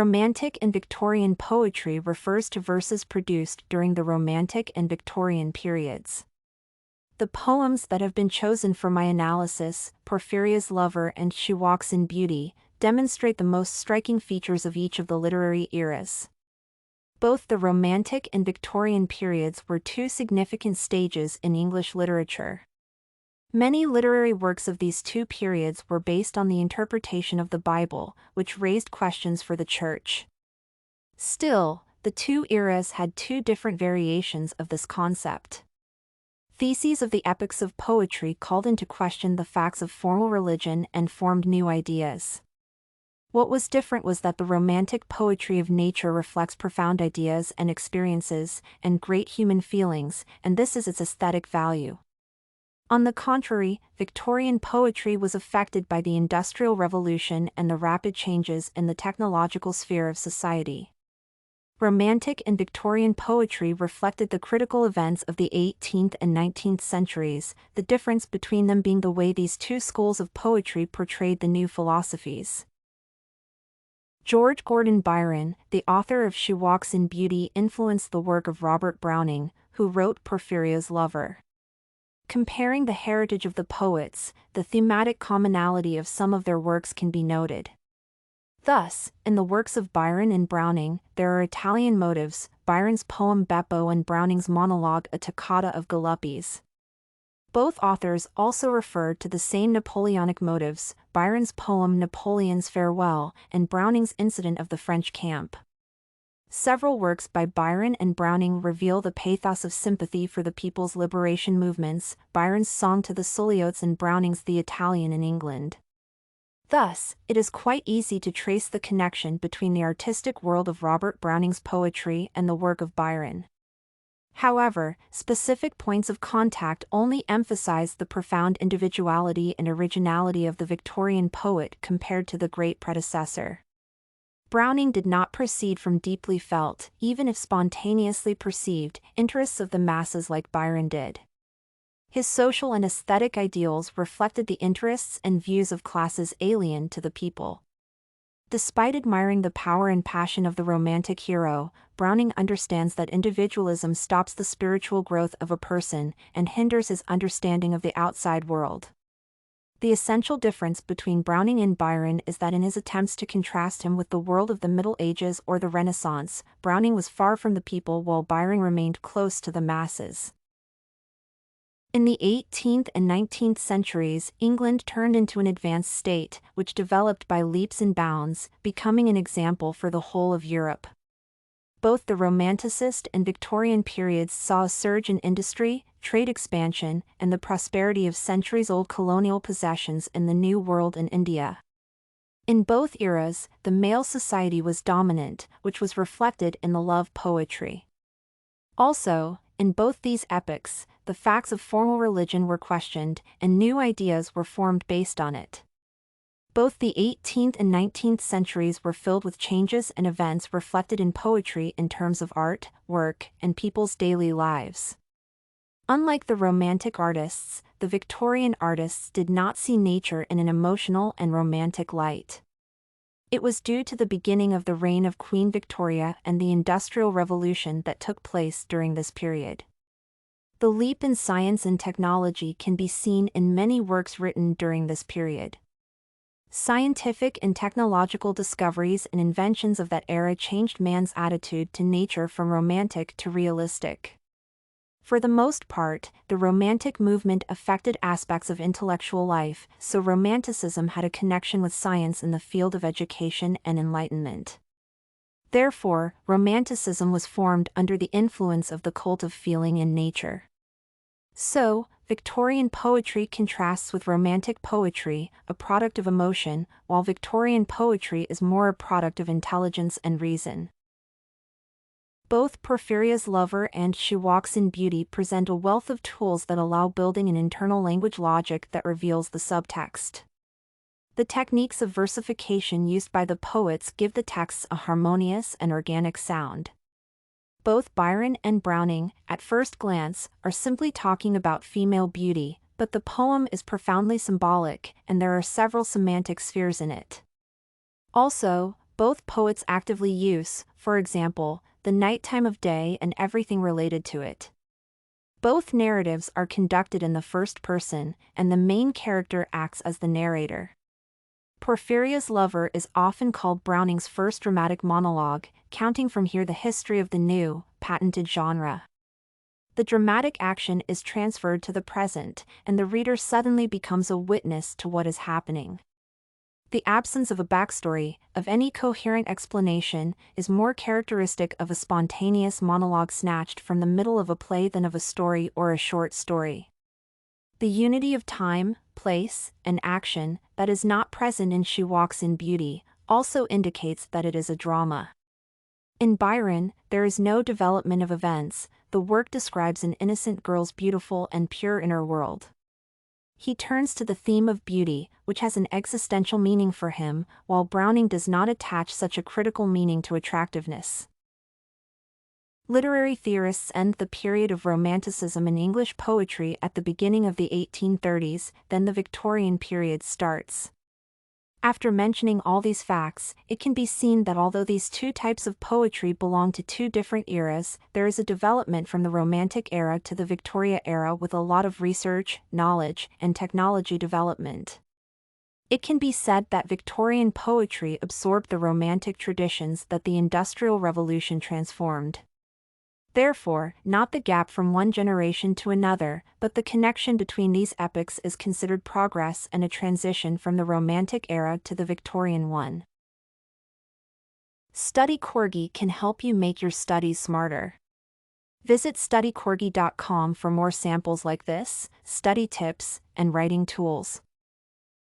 Romantic and Victorian poetry refers to verses produced during the Romantic and Victorian periods. The poems that have been chosen for my analysis, Porphyria's Lover and She Walks in Beauty, demonstrate the most striking features of each of the literary eras. Both the Romantic and Victorian periods were two significant stages in English literature. Many literary works of these two periods were based on the interpretation of the Bible, which raised questions for the Church. Still, the two eras had two different variations of this concept. Theses of the epics of poetry called into question the facts of formal religion and formed new ideas. What was different was that the Romantic poetry of nature reflects profound ideas and experiences, and great human feelings, and this is its aesthetic value. On the contrary, Victorian poetry was affected by the Industrial Revolution and the rapid changes in the technological sphere of society. Romantic and Victorian poetry reflected the critical events of the 18th and 19th centuries, the difference between them being the way these two schools of poetry portrayed the new philosophies. George Gordon Byron, the author of She Walks in Beauty, influenced the work of Robert Browning, who wrote Porphyria's Lover. Comparing the heritage of the poets, the thematic commonality of some of their works can be noted. Thus, in the works of Byron and Browning, there are Italian motives, Byron's poem Beppo and Browning's monologue A Toccata of Galluppi's. Both authors also referred to the same Napoleonic motives, Byron's poem Napoleon's Farewell and Browning's Incident of the French Camp. Several works by Byron and Browning reveal the pathos of sympathy for the people's liberation movements, Byron's Song to the Suliots and Browning's The Italian in England. Thus, it is quite easy to trace the connection between the artistic world of Robert Browning's poetry and the work of Byron. However, specific points of contact only emphasize the profound individuality and originality of the Victorian poet compared to the great predecessor. Browning did not proceed from deeply felt, even if spontaneously perceived, interests of the masses like Byron did. His social and aesthetic ideals reflected the interests and views of classes alien to the people. Despite admiring the power and passion of the romantic hero, Browning understands that individualism stops the spiritual growth of a person and hinders his understanding of the outside world. The essential difference between Browning and Byron is that in his attempts to contrast him with the world of the Middle Ages or the Renaissance, Browning was far from the people while Byron remained close to the masses. In the 18th and 19th centuries, England turned into an advanced state, which developed by leaps and bounds, becoming an example for the whole of Europe. Both the Romanticist and Victorian periods saw a surge in industry, trade expansion, and the prosperity of centuries-old colonial possessions in the New World and India. In both eras, the male society was dominant, which was reflected in the love poetry. Also, in both these epochs, the facts of formal religion were questioned, and new ideas were formed based on it. Both the 18th and 19th centuries were filled with changes and events reflected in poetry in terms of art, work, and people's daily lives. Unlike the Romantic artists, the Victorian artists did not see nature in an emotional and romantic light. It was due to the beginning of the reign of Queen Victoria and the Industrial Revolution that took place during this period. The leap in science and technology can be seen in many works written during this period. Scientific and technological discoveries and inventions of that era changed man's attitude to nature from romantic to realistic. For the most part, the Romantic movement affected aspects of intellectual life, so Romanticism had a connection with science in the field of education and enlightenment. Therefore, Romanticism was formed under the influence of the cult of feeling in nature. So, Victorian poetry contrasts with Romantic poetry, a product of emotion, while Victorian poetry is more a product of intelligence and reason. Both Porphyria's Lover and She Walks in Beauty present a wealth of tools that allow building an internal language logic that reveals the subtext. The techniques of versification used by the poets give the texts a harmonious and organic sound. Both Byron and Browning, at first glance, are simply talking about female beauty, but the poem is profoundly symbolic, and there are several semantic spheres in it. Also, both poets actively use, for example, the nighttime of day and everything related to it. Both narratives are conducted in the first person, and the main character acts as the narrator. Porphyria's Lover is often called Browning's first dramatic monologue, counting from here the history of the new, patented genre. The dramatic action is transferred to the present, and the reader suddenly becomes a witness to what is happening. The absence of a backstory, of any coherent explanation, is more characteristic of a spontaneous monologue snatched from the middle of a play than of a story or a short story. The unity of time, place, and action that is not present in She Walks in Beauty also indicates that it is a drama. In Byron, there is no development of events. The work describes an innocent girl's beautiful and pure inner world. He turns to the theme of beauty, which has an existential meaning for him, while Browning does not attach such a critical meaning to attractiveness. Literary theorists end the period of Romanticism in English poetry at the beginning of the 1830s, then the Victorian period starts. After mentioning all these facts, it can be seen that although these two types of poetry belong to two different eras, there is a development from the Romantic era to the Victoria era with a lot of research, knowledge, and technology development. It can be said that Victorian poetry absorbed the Romantic traditions that the Industrial Revolution transformed. Therefore, not the gap from one generation to another, but the connection between these epochs is considered progress and a transition from the Romantic era to the Victorian one. Study Corgi can help you make your studies smarter. Visit studycorgi.com for more samples like this, study tips, and writing tools.